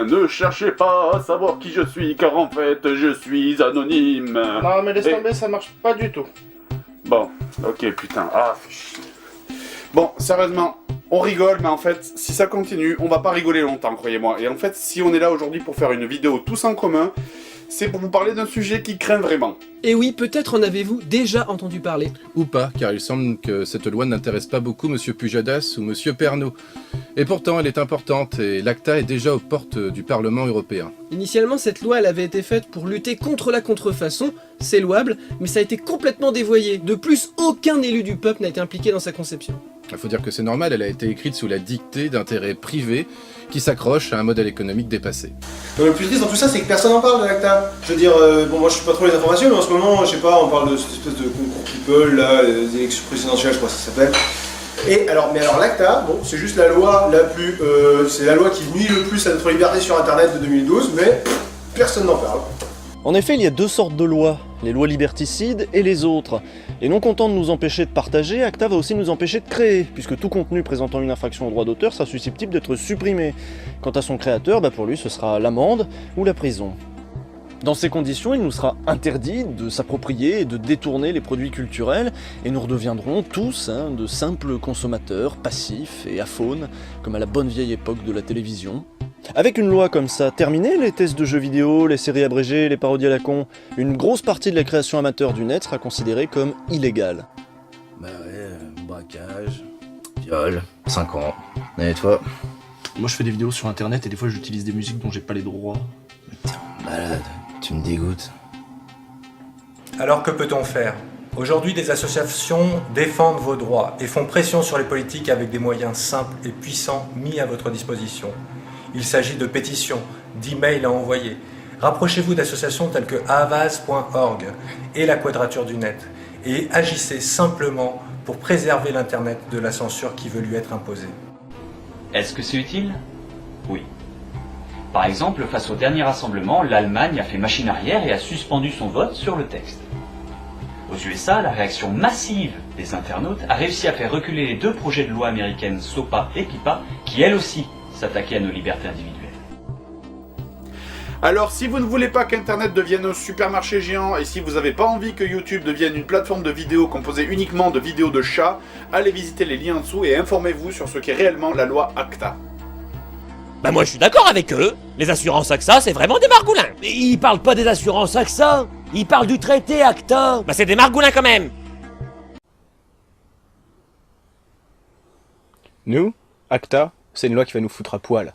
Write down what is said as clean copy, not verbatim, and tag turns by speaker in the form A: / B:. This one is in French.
A: commun. Ne cherchez pas à savoir qui je suis, car en fait, je suis anonyme.
B: Non mais laisse tomber, ça marche pas du tout.
A: Bon, ok, putain. Ah, fais chier. Bon, sérieusement, on rigole, mais en fait, si ça continue, on va pas rigoler longtemps, croyez-moi. Et en fait, si on est là aujourd'hui pour faire une vidéo tous en commun, c'est pour vous parler d'un sujet qui craint vraiment.
C: Et oui, peut-être en avez-vous déjà entendu parler.
D: Ou pas, car il semble que cette loi n'intéresse pas beaucoup Monsieur Pujadas ou Monsieur Pernaut. Et pourtant, elle est importante, et l'ACTA est déjà aux portes du Parlement européen.
C: Initialement, cette loi elle avait été faite pour lutter contre la contrefaçon, c'est louable, mais ça a été complètement dévoyé. De plus, aucun élu du peuple n'a été impliqué dans sa conception.
D: Il faut dire que c'est normal, elle a été écrite sous la dictée d'intérêts privés qui s'accrochent à un modèle économique dépassé.
E: Donc, le plus triste dans tout ça, c'est que personne n'en parle de l'ACTA. Je veux dire, bon, moi je suis pas trop les informations, mais en ce moment, je sais pas, on parle de cette espèce de concours people, là, des élections présidentielles, je crois que ça s'appelle. Et alors, mais alors l'ACTA, bon, c'est juste la loi la plus, c'est la loi qui nuit le plus à notre liberté sur Internet de 2012, mais personne n'en parle.
F: En effet, il y a deux sortes de lois, les lois liberticides et les autres. Et non content de nous empêcher de partager, ACTA va aussi nous empêcher de créer, puisque tout contenu présentant une infraction au droit d'auteur sera susceptible d'être supprimé. Quant à son créateur, pour lui ce sera l'amende ou la prison. Dans ces conditions, il nous sera interdit de s'approprier et de détourner les produits culturels, et nous redeviendrons tous de simples consommateurs passifs et aphones, comme à la bonne vieille époque de la télévision. Avec une loi comme ça, terminée, les tests de jeux vidéo, les séries abrégées, les parodies à la con, une grosse partie de la création amateur du net sera considérée comme illégale.
G: Bah ouais, braquage, viol, 5 ans. Et toi?
H: Moi je fais des vidéos sur internet et des fois j'utilise des musiques dont j'ai pas les droits.
G: Putain, malade, tu me dégoûtes.
I: Alors que peut-on faire? Aujourd'hui, des associations défendent vos droits et font pression sur les politiques avec des moyens simples et puissants mis à votre disposition. Il s'agit de pétitions, d'emails à envoyer. Rapprochez-vous d'associations telles que avaz.org et la Quadrature du Net et agissez simplement pour préserver l'Internet de la censure qui veut lui être imposée.
J: Est-ce que c'est utile? Oui. Par exemple, face au dernier rassemblement, l'Allemagne a fait machine arrière et a suspendu son vote sur le texte. Aux USA, la réaction massive des internautes a réussi à faire reculer les deux projets de loi américaines SOPA et PIPA qui, elles aussi, s'attaquaient à nos libertés individuelles.
A: Alors, si vous ne voulez pas qu'Internet devienne un supermarché géant et si vous n'avez pas envie que YouTube devienne une plateforme de vidéos composée uniquement de vidéos de chats, allez visiter les liens en dessous et informez-vous sur ce qu'est réellement la loi ACTA.
K: Bah moi je suis d'accord avec eux. Les assurances AXA, c'est vraiment des margoulins.
L: Mais ils parlent pas des assurances AXA, ils parlent du traité ACTA.
K: Bah c'est des margoulins quand même.
M: Nous, ACTA, c'est une loi qui va nous foutre à poil.